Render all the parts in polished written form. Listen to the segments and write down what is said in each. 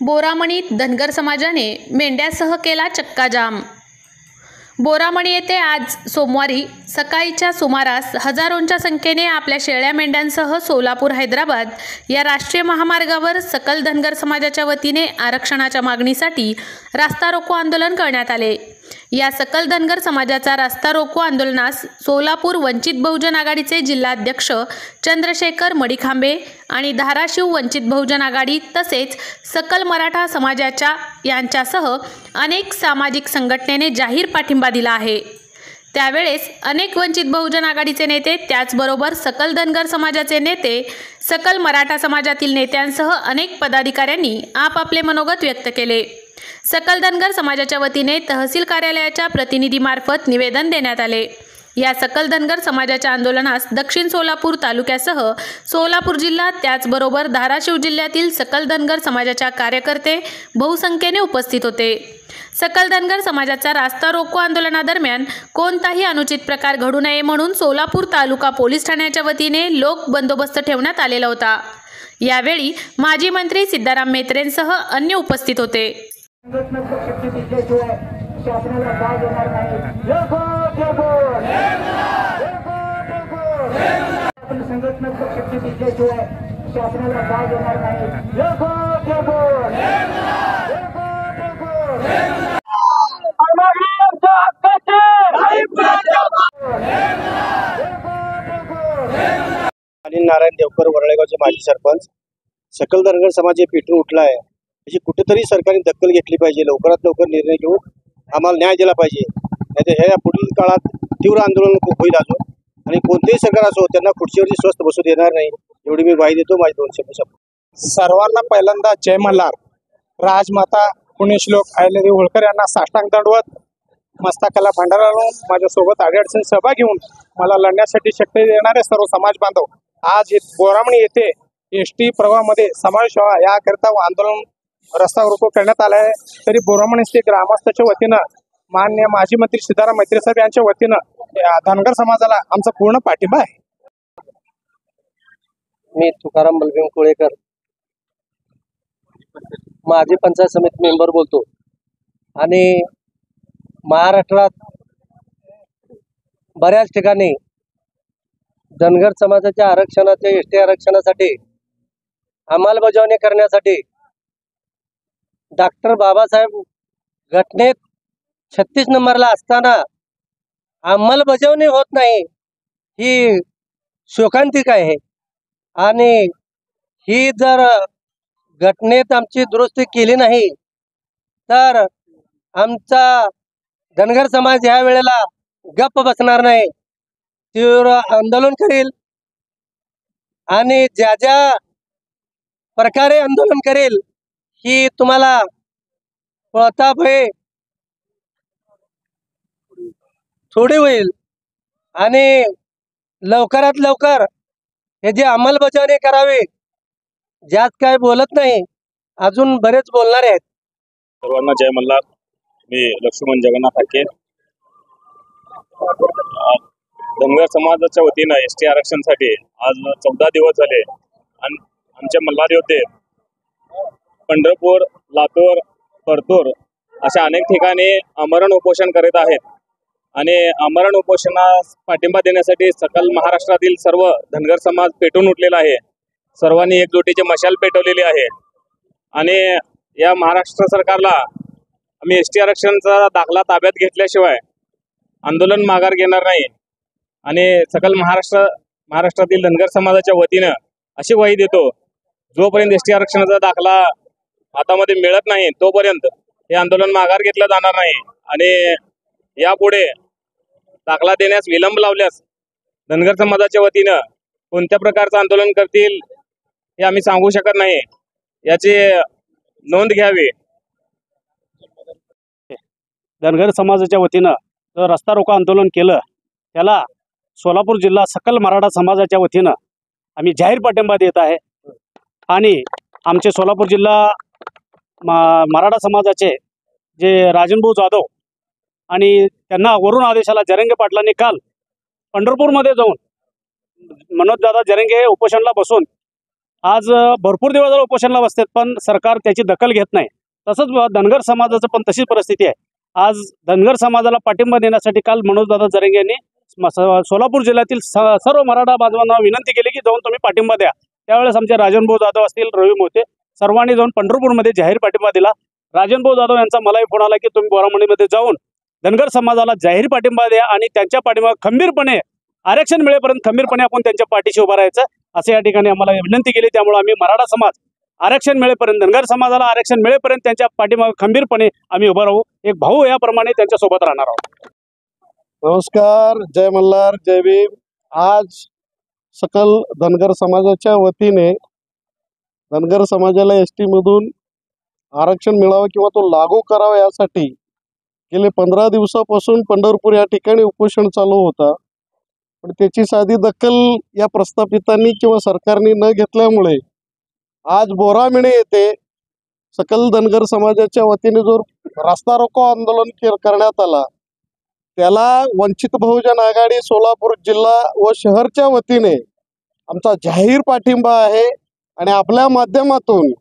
बोरामणीत धनगर समाजाने मेंढ्यासह केला चक्काजाम। बोरामणी येथे आज सोमवारी सकाळच्या सुमारास हजारोंच्या संख्येने आपल्या शेळ्या मेंढ्यांसह सोलापूर हैदराबाद या राष्ट्रीय महामार्गावर सकल धनगर समाजाच्या वतीने आरक्षणाच्या मागणीसाठी रास्ता रोको आंदोलन करण्यात आले। या सकल धनगर समाजाचा रास्ता रोको आंदोलनास सोलापूर वंचित बहुजन आघाडीचे जिल्हाध्यक्ष चंद्रशेखर मडिखांबे आणि धाराशिव वंचित बहुजन आघाडी तसेच सकल मराठा समाजाच्या यांच्यासह अनेक सामाजिक संघटनेने जाहीर पाठिंबा दिला आहे। त्यावेळेस अनेक वंचित बहुजन आघाडीचे नेते त्याचबरोबर सकल धनगर समाजाचे नेते, सकल मराठा समाजातील नेत्यांसह अनेक पदाधिकाऱ्यांनी आपापले मनोगत व्यक्त केले। सकल धनगर समाजाच्या वतीने तहसील कार्यालयाच्या प्रतिनिधीमार्फत निवेदन देण्यात आले। या सकल धनगर समाजाच्या आंदोलनास दक्षिण सोलापूर तालुक्यासह सोलापूर जिल्हा त्याचबरोबर धाराशिव जिल्ह्यातील सकल धनगर समाजाच्या कार्यकर्ते बहुसंख्येने उपस्थित होते। सकल धनगर समाजाचा रास्ता रोको आंदोलनादरम्यान कोणताही अनुचित प्रकार घडू नये म्हणून सोलापूर तालुका पोलीस ठाण्याच्या वतीने लोक बंदोबस्त ठेवण्यात आलेला होता। यावेळी माजी मंत्री सिद्धाराम मेत्रेंसह अन्य उपस्थित होते। नारायण देवकर वरळेगावचे माजी सरपंच। सकल धनगर समाज पेटून उठला आहे, अशी कुठेतरी सरकारने दखल घेतली पाहिजे। लवकरात लवकर निर्णय घेऊन आम्हाला न्याय दिला पाहिजे, नाहीतर ह्या पुढील काळात तीव्र आंदोलन होईल अजून। आणि कोणतेही सरकार असो त्यांना खुर्चीवरती स्वस्त बसू देणार नाही, एवढी मी ग्वाही देतो। माझे 2 शब्द। सर्वांना पहिल्यांदा जय मल्हार। राजमाता पुण्यश्लोक अहिल्यादेवी होळकर यांना साष्टांग दंडवत मस्तकाला भंडारा लावून माझ्यासोबत अडीअडचणी सहभाग घेऊन मला लढण्यासाठी शक्ती देणारे सर्व समाज बांधव आज बोरामणी येथे एसटी प्रवाहामध्ये समावेश व्हावा याकरिता आंदोलन रस्ता रोको करण्यात आला आहे। तरी बोरामणी येथे ग्रामस्थांच्या वतीनं माननीय माजी मंत्री सिद्धाराम मेत्रे साहेब यांच्या वतीनं धनगर समाजाला आमचा पूर्ण पाठिंबा आहे। मी तुकाराम बलभीम कोळेकर, माजी पंचायत समिती मेंबर बोलतो। आणि महाराष्ट्रात बऱ्याच ठिकाणी धनगर समाजाच्या आरक्षणाच्या एसटी आरक्षणासाठी अंमलबजावणी करण्यासाठी डॉक्टर बाबासाहेब घटनेत 36 नंबरला असताना अंमलबजावणी होत नाही, ही शोकांतिक आहे। आणि ही जर घटनेत आमची दुरुस्ती केली नाही तर आमचा धनगर समाज ह्या वेळेला गप्प बसणार नाही, तीव्र आंदोलन करेल। आणि ज्या ज्या प्रकारे आंदोलन करेल ही तुम्हाला पळता भय थोडी होईल। आणि लवकरात लवकर हे जे अंमलबजावणी करावी, ज्यात काय बोलत नाही अजून बरेच बोलणारे आहेत। सर्वांना जय मल्हार। मी लक्ष्मण जगन्नाथ हाके। धनगर समाजाच्या वतीनं एसटी आरक्षणासाठी आज 14 दिवस झाले आणि आमचे मल्हार योद्धे पंढरपूर, लातूर, परतूर अशा अनेक ठिकाणी आमरण उपोषण करीत आहेत। आणि आमरण उपोषणास पाठिंबा देण्यासाठी सकल महाराष्ट्रातील सर्व धनगर समाज पेटून उठलेला आहे। सर्वांनी एकजुटीची मशाल पेटवलेली आहे। आणि या महाराष्ट्र सरकारला आम्ही एसटी आरक्षणाचा दाखला ताब्यात घेतल्याशिवाय आंदोलन माघार घेणार नाही। आणि सकल महाराष्ट्रातील धनगर समाजाच्या वतीनं अशी ग्वाही देतो, जोपर्यंत एसटी आरक्षणाचा दाखला हातामध्ये मिळत नाही तोपर्यंत हे आंदोलन माघार घेतलं जाणार नाही। आणि यापुढे दाखला देण्यास विलंब लावल्यास धनगर समाजाच्या वतीनं कोणत्या प्रकारचं आंदोलन करतील हे आम्ही सांगू शकत नाही, याची नोंद घ्यावी। धनगर समाजाच्या वतीनं जो रस्ता रोको आंदोलन केलं त्याला सोलापूर जिल्हा सकल मराठा समाजाच्या वतीनं आम्ही जाहीर पाठिंबा देत आहे। आणि आमचे सोलापूर जिल्हा मराठा समाजाचे जे राजनभाऊ जाधव आणि त्यांना वरून आदेशाला जरंगे पाटलांनी काल पंढरपूरमध्ये जाऊन मनोजदादा जरंगे उपोषणला बसून आज भरपूर दिवस झाले उपोषणाला बसतात, पण सरकार त्याची दखल घेत नाही. तसंच धनगर समाजाचं पण तशीच परिस्थिती आहे. आज धनगर समाजाला पाठिंबा देण्यासाठी काल मनोजदादा जरंगे यांनी सोलापूर जिल्ह्यातील सर्व मराठा बांधवांना विनंती केली की जाऊन तुम्ही पाठिंबा द्या. त्यावेळेस आमचे राजनभाऊ जाधव असतील, रवी मोहिते सर्वांनी जाऊन पंढरपूरमध्ये जाहीर पाठिंबा दिला. राजनभाऊ जाधव यांचा मलाही फोन आला की तुम्ही बोरामंडीमध्ये जाऊन धनगर समाजाला जाहीर पाठिंबा द्या आणि त्यांच्या पाठिंबा खंबीरपणे आरक्षण मिळेपर्यंत खंबीरपणे आपण त्यांच्या पाठीशी उभं राहायचं असं या ठिकाणी आम्हाला विनंती केली. त्यामुळे आम्ही मराठा समाज आरक्षण मिळेपर्यंत, धनगर समाजाला आरक्षण मिळेपर्यंत त्यांच्या पाठीमागे खंबीरपणे आम्ही उभं राहू. एक भाऊ याप्रमाणे त्यांच्यासोबत राहणार आहोत. नमस्कार, जय मल्हार, जय भीम. आज सकल धनगर समाजाच्या वतीने धनगर समाजाला एसटी मधून आरक्षण मिळावं किंवा तो लागू करावा यासाठी गेले 15 दिवसापासून पंढरपूर या ठिकाणी उपोषण चालू होता. पण त्याची साधी दखल या प्रस्थापितांनी किंवा सरकारने न घेतल्यामुळे आज बोरामणी येथे सकल धनगर समाजाच्या वतीने जो रास्ता रोको आंदोलन करण्यात आला त्याला वंचित बहुजन आघाडी सोलापूर जिल्हा व शहरच्या वतीने आमचा जाहीर पाठिंबा आहे. आणि आपल्या माध्यमातून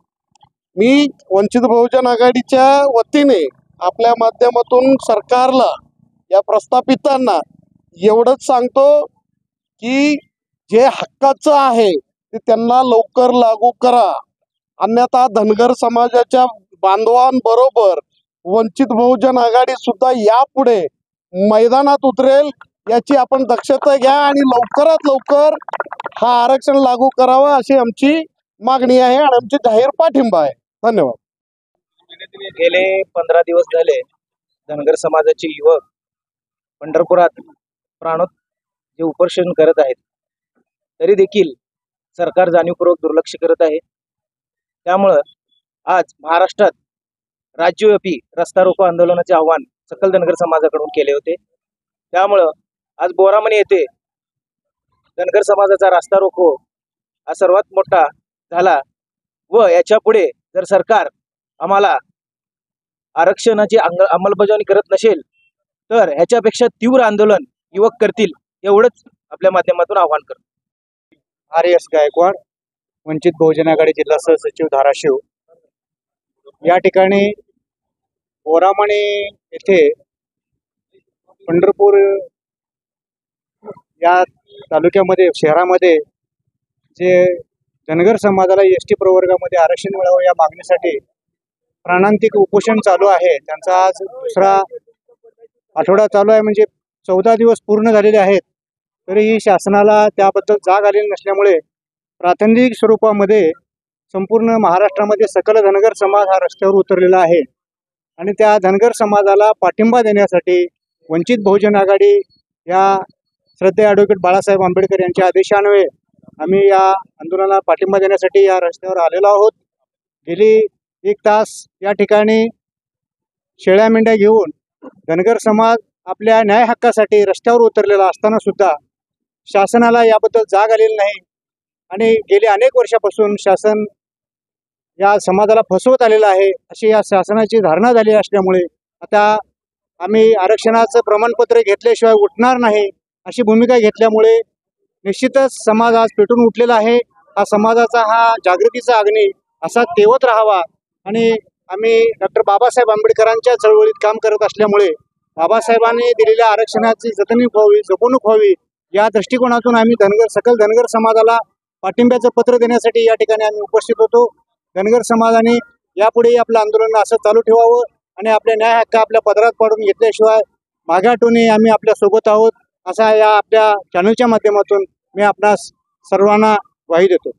मी वंचित बहुजन आघाडीच्या वतीने आपल्या माध्यमातून सरकारला, या प्रस्थापितांना एवढंच सांगतो की जे हक्काचं आहे ते त्यांना लवकर लागू करा, अन्यथा धनगर समाजाच्या बांधवांबरोबर वंचित बहुजन आघाडी सुद्धा यापुढे मैदानात उतरेल. याची आपण दक्षता घ्या आणि लवकरात लवकर हा आरक्षण लागू करावा अशी आमची मागणी आहे आणि आमची जाहीर पाठिंबा आहे. धन्यवाद. गेले 15 दिवस झाले धनगर समाजाचे युवक पंढरपुरात प्राणोत जे उपोषण करत आहेत, तरी देखील सरकार जाणीवपूर्वक दुर्लक्ष करत आहे. त्यामुळं आज महाराष्ट्रात राज्यव्यापी रस्ता रोको आंदोलनाचे आव्हान सकल धनगर समाजाकडून केले होते. त्यामुळं आज बोरामणी येथे धनगर समाजाचा रस्ता रोको हा सर्वात मोठा झाला व याच्या पुढे जर सरकार आम्हाला आरक्षणाची अंमलबजावणी करत नसेल तर ह्याच्यापेक्षा तीव्र आंदोलन युवक करतील, एवढंच आपल्या माध्यमातून आवाहन करतो. RS गायकवाड, वंचित बहुजन आघाडी जिल्हा सहसचिव, धाराशिव. या ठिकाणी बोरामणी येथे पंढरपूर या तालुक्यामध्ये, शहरामध्ये जे धनगर समाजाला ST प्रवर्गामध्ये आरक्षण मिळावं या मागणीसाठी प्राणांतिक उपोषण चालू आहे. त्यांचा आज दुसरा आठवडा चालू आहे, म्हणजे 14 दिवस पूर्ण झालेले आहेत. तरीही शासनाला त्याबद्दल जाग आलेली नसल्यामुळे प्रातिनिधिक स्वरूपामध्ये संपूर्ण महाराष्ट्रामध्ये सकल धनगर समाज हा रस्त्यावर उतरलेला आहे. आणि त्या धनगर समाजाला पाठिंबा देण्यासाठी वंचित बहुजन आघाडी या श्रद्धेय ॲडव्होकेट बाळासाहेब आंबेडकर यांच्या आदेशान्वये आम्ही या आंदोलनाला पाठिंबा देण्यासाठी या रस्त्यावर आलेलो आहोत. गेली 1 तास या ठिकाणी शेळ्या मेंढ्या घेऊन धनगर समाज आपल्या न्याय हक्कासाठी रस्त्यावर उतरलेला असताना सुद्धा शासनाला याबद्दल जाग आलेली नाही. आणि गेली अनेक वर्षापासून शासन या समाजाला फसवत आलेलं आहे अशी या शासनाची धारणा झाली असल्यामुळे आता आम्ही आरक्षणाचं प्रमाणपत्र घेतल्याशिवाय उठणार नाही अशी भूमिका घेतल्यामुळे निश्चितच समाज आज पेटून उठलेला आहे. हा समाजाचा हा जागृतीचा अग्नी असा तेवत राहावा. आणि आम्ही डॉक्टर बाबासाहेब आंबेडकरांच्या चळवळीत काम करत असल्यामुळे बाबासाहेबांनी दिलेल्या आरक्षणाची जपणूक व्हावी या दृष्टिकोनातून आम्ही सकल धनगर समाजाला पाठिंब्याचं पत्र देण्यासाठी या ठिकाणी आम्ही उपस्थित होतो. धनगर समाजाने यापुढे आपलं आंदोलन असं चालू ठेवावं आणि आपल्या न्याय हक्क आपल्या पदरात पाडून घेतल्याशिवाय मागे हटून आम्ही आपल्या सोबत आहोत असा या आपल्या चॅनलच्या माध्यमातून मी आपणास सर्वांना ग्वाही देतो.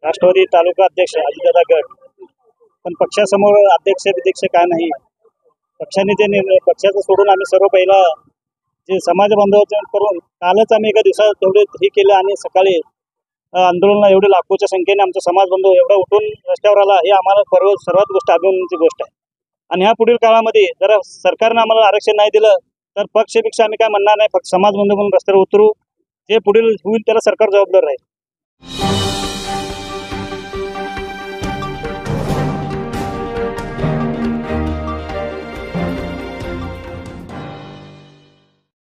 राष्ट्रवादी तालुका अध्यक्ष अजितदादा गट, पण पक्षासमोर अध्यक्ष विध्यक्ष काय नाही. पक्षाने जे निर्णय पक्षाचं सोडून आम्ही सर्व पहिला जे समाज बांधवाचं करून कालच आम्ही एका दिवसात तेवढे हे केलं आणि सकाळी आंदोलनाला एवढे लाखोच्या संख्येने आमचा समाज बांधव एवढा उठून रस्त्यावर आला, हे आम्हाला सर्वात गोष्ट अभिमानाची गोष्ट आहे. आणि ह्या पुढील काळामध्ये जर सरकारने आम्हाला आरक्षण नाही दिलं तर पक्षपेक्षा आम्ही काय म्हणणार नाही, फक्त समाज बांधव म्हणून रस्त्यावर उतरू. जे पुढील होईल त्याला सरकार जबाबदार राहील.